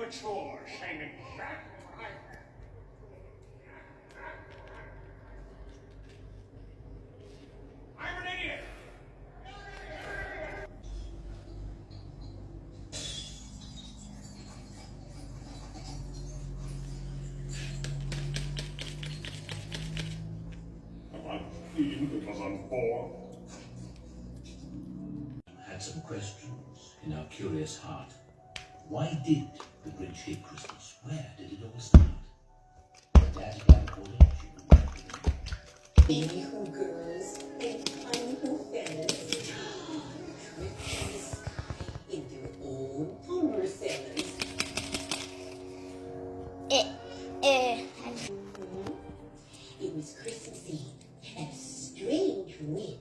mature, shaming Jack. I'm an idiot. Am I clean because I'm poor? Had some questions in our curious heart. Why did the Grinch hate Christmas? Where did it all start? Daddy got all in. Baby who girls and tiny who fellas. Trip in the sky in their own plumber cellars. It was Christmas Eve, and a strange wind